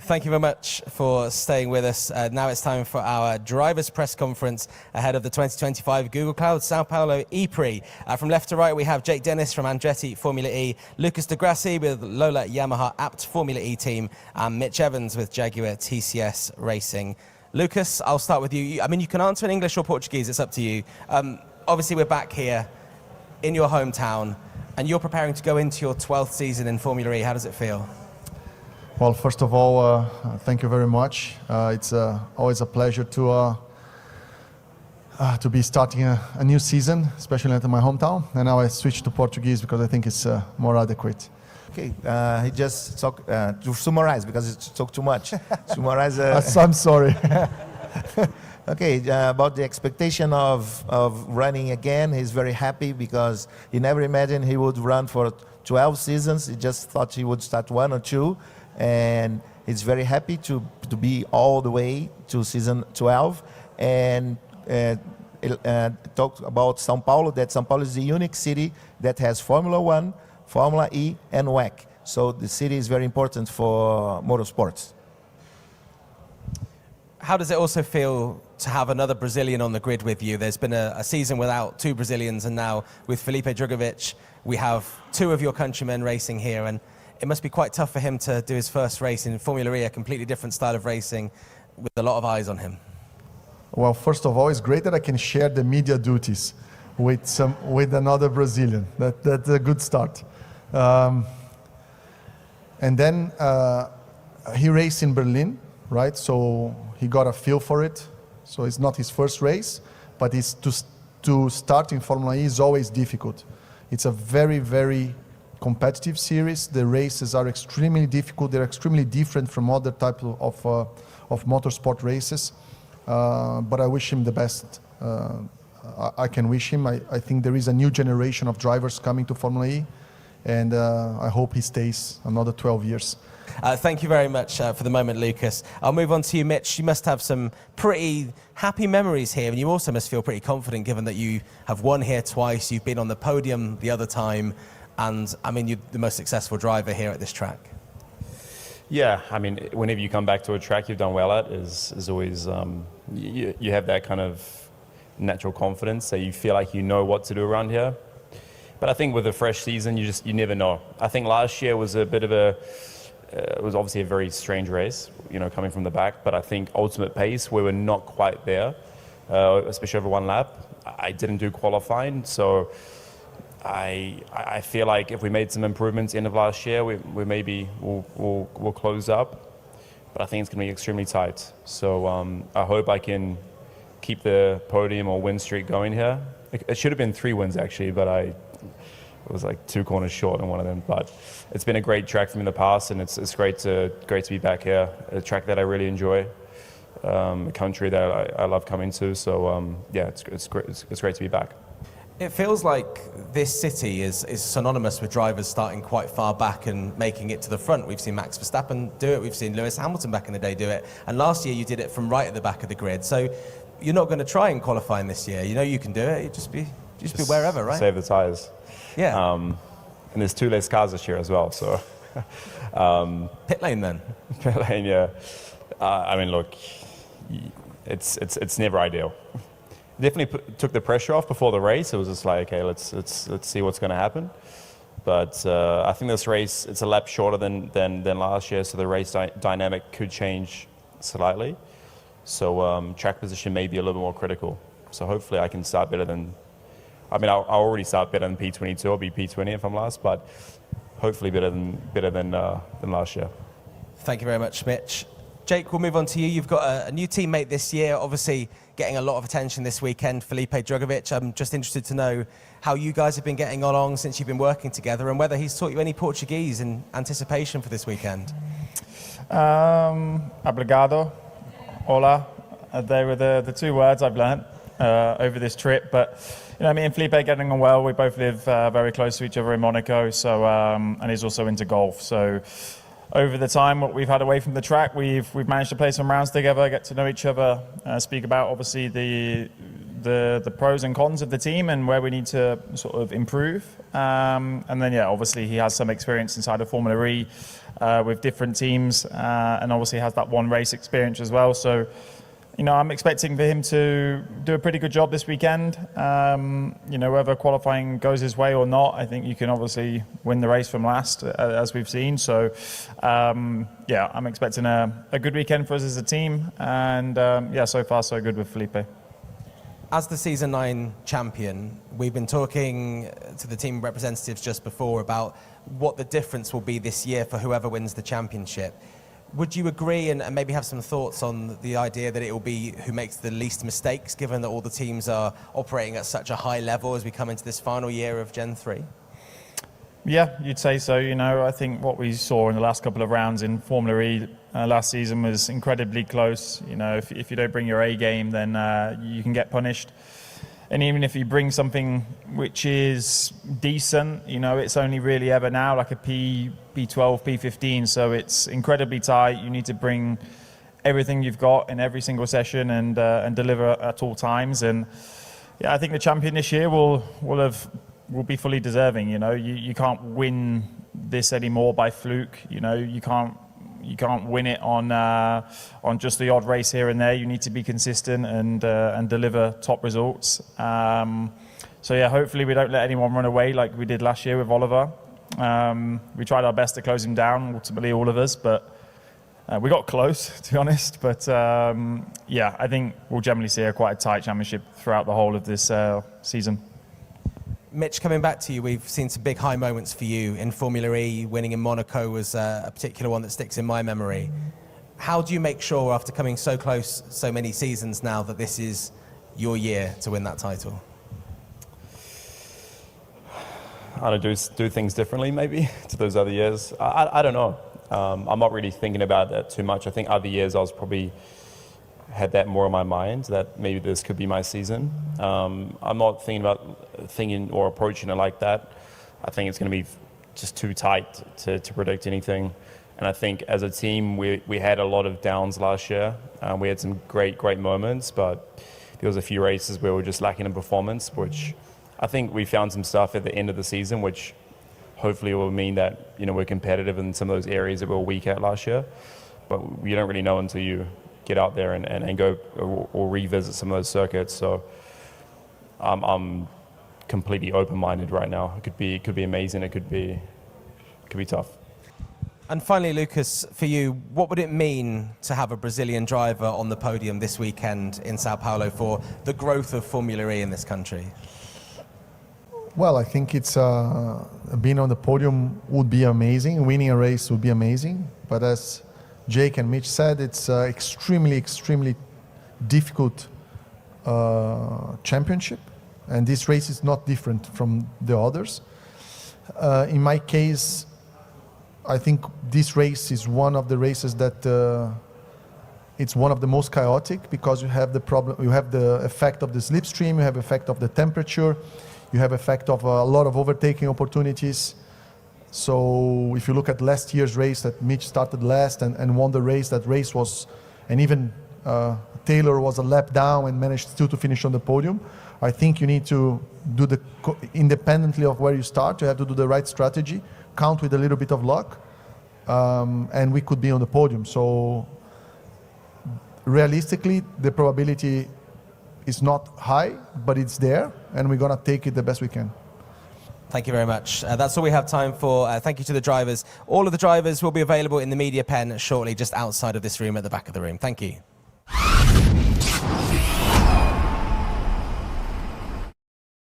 thank you very much for staying with us. Now it's time for our drivers' press conference ahead of the 2025 Google Cloud São Paulo E-Prix. From left to right, we have Jake Dennis from Andretti Formula E, Lucas de Grassi with LOLA Yamaha Apt Formula E team, and Mitch Evans with Jaguar TCS Racing. Lucas, I'll start with you. I mean, you can answer in English or Portuguese, it's up to you. Obviously, we're back here in your hometown, and you're preparing to go into your 12th season in Formula E. How does it feel? Well, first of all, thank you very much. It's always a pleasure to be starting a new season, especially at my hometown. And now I switch to Portuguese because I think it's more adequate. Okay, he just talked to summarize because he talked too much. Summarize. I'm sorry. Okay, about the expectation of running again, he's very happy because he never imagined he would run for 12 seasons. He just thought he would start 1 or 2. And he's very happy to be all the way to season 12. And talked about São Paulo, that São Paulo is the unique city that has Formula 1, Formula E, and WEC. So the city is very important for motorsports. How does it also feel to have another Brazilian on the grid with you? There's been a season without 2 Brazilians, and now with Felipe Drugovich, we have 2 of your countrymen racing here. And it must be quite tough for him to do his first race in Formula E, a completely different style of racing with a lot of eyes on him. Well, first of all, it's great that I can share the media duties with another Brazilian. That's a good start. And then he raced in Berlin, right? So he got a feel for it. So it's not his first race, but to start in Formula E is always difficult. It's a very, very competitive series. The races are extremely difficult. They're extremely different from other types of motorsport races. But I wish him the best. I can wish him. I think there is a new generation of drivers coming to Formula E, and I hope he stays another 12 years. Thank you very much for the moment, Lucas. I'll move on to you, Mitch. You must have some pretty happy memories here, and you also must feel pretty confident given that you have won here twice, you've been on the podium the other time, and I mean, you're the most successful driver here at this track. Yeah, I mean, whenever you come back to a track you've done well at, is always, you have that kind of natural confidence that you feel like you know what to do around here. But I think with a fresh season, you never know. I think last year was a bit of it was obviously a very strange race, you know, coming from the back, but I think ultimate pace, we were not quite there, especially over 1 lap. I didn't do qualifying, so I feel like if we made some improvements end of last year, we maybe we'll close up, but I think it's going to be extremely tight. So I hope I can keep the podium or win streak going here. It should have been 3 wins actually, but it was like 2 corners short on one of them. But it's been a great track for me in the past, and it's great to be back here. A track that I really enjoy, a country that I love coming to. So yeah, it's great to be back. It feels like this city is synonymous with drivers starting quite far back and making it to the front. We've seen Max Verstappen do it, we've seen Lewis Hamilton back in the day do it, and last year you did it from right at the back of the grid. So you're not going to try and qualifying this year. You know you can do it, you just be wherever, right? Save the tyres. Yeah. And there's 2 less cars this year as well, so. Pit lane then? Pit lane, yeah. I mean, look, it's never ideal. Definitely took the pressure off before the race. It was just like, okay, let's see what's going to happen. But I think this race, it's a lap shorter than last year, so the race dynamic could change slightly. So track position may be a little more critical. So hopefully I can start better than, I mean, I'll already start better than P22. I'll be P20 if I'm last, but hopefully better than last year. Thank you very much, Mitch. Jake, we'll move on to you. You've got a new teammate this year, obviously getting a lot of attention this weekend, Felipe Drugovich. I'm just interested to know how you guys have been getting along since you've been working together, and whether he's taught you any Portuguese in anticipation for this weekend. Obrigado. Hola. They were the 2 words I've learned over this trip. But you know, me and Felipe getting on well. We both live very close to each other in Monaco. So and he's also into golf. So over the time what we've had away from the track, we've managed to play some rounds together, get to know each other, speak about obviously the pros and cons of the team and where we need to sort of improve. And then, yeah, obviously he has some experience inside of Formula E with different teams, and obviously has that one race experience as well. So, you know, I'm expecting for him to do a pretty good job this weekend. You know, whether qualifying goes his way or not, I think you can obviously win the race from last, as we've seen. So, yeah, I'm expecting a good weekend for us as a team. And, yeah, so far so good with Felipe. As the Season 9 champion, we've been talking to the team representatives just before about what the difference will be this year for whoever wins the championship. Would you agree and maybe have some thoughts on the idea that it will be who makes the least mistakes, given that all the teams are operating at such a high level as we come into this final year of Gen 3? Yeah, you'd say so. You know, I think what we saw in the last couple of rounds in Formula E last season was incredibly close. You know, if you don't bring your A game, then you can get punished. And even if you bring something which is decent, you know, it's only really ever now like a P12, P15. So it's incredibly tight. You need to bring everything you've got in every single session and deliver at all times. And yeah, I think the champion this year will be fully deserving. You know, you can't win this anymore by fluke. You know, you can't win it on just the odd race here and there. You need to be consistent and deliver top results. So yeah, hopefully we don't let anyone run away like we did last year with Oliver. We tried our best to close him down, ultimately all of us, but we got close, to be honest. But yeah, I think we'll generally see quite a tight championship throughout the whole of this season. Mitch, coming back to you, we've seen some big high moments for you in Formula E. Winning in Monaco was a particular one that sticks in my memory. How do you make sure, after coming so close so many seasons now, that this is your year to win that title? I don't do things differently, maybe, to those other years. I don't know. I'm not really thinking about that too much. I think other years I was probably had that more in my mind, that maybe this could be my season. I'm not thinking or approaching it like that. I think it's going to be just too tight to predict anything. And I think as a team, we had a lot of downs last year. We had some great moments, but there was a few races where we were just lacking in performance, which I think we found some stuff at the end of the season, which hopefully will mean that, you know, we're competitive in some of those areas that we were weak at last year. But you don't really know until you get out there and go or revisit some of those circuits. So I'm completely open-minded right now. It could be amazing. It could be tough. And finally, Lucas, for you, what would it mean to have a Brazilian driver on the podium this weekend in São Paulo for the growth of Formula E in this country? Well, I think it's being on the podium would be amazing. Winning a race would be amazing. But as Jake and Mitch said, it's extremely difficult championship, and this race is not different from the others. In my case, I think this race is one of the races that it's one of the most chaotic, because you have the effect of the slipstream, you have effect of the temperature, you have effect of a lot of overtaking opportunities. So if you look at last year's race that Mitch started last and won the race, that race was, and even Taylor was a lap down and managed still to finish on the podium. I think you need to do independently of where you start, you have to do the right strategy, count with a little bit of luck, and we could be on the podium. So realistically, the probability is not high, but it's there, and we're going to take it the best we can. Thank you very much. That's all we have time for. Thank you to the drivers. All of the drivers will be available in the media pen shortly, just outside of this room at the back of the room. Thank you.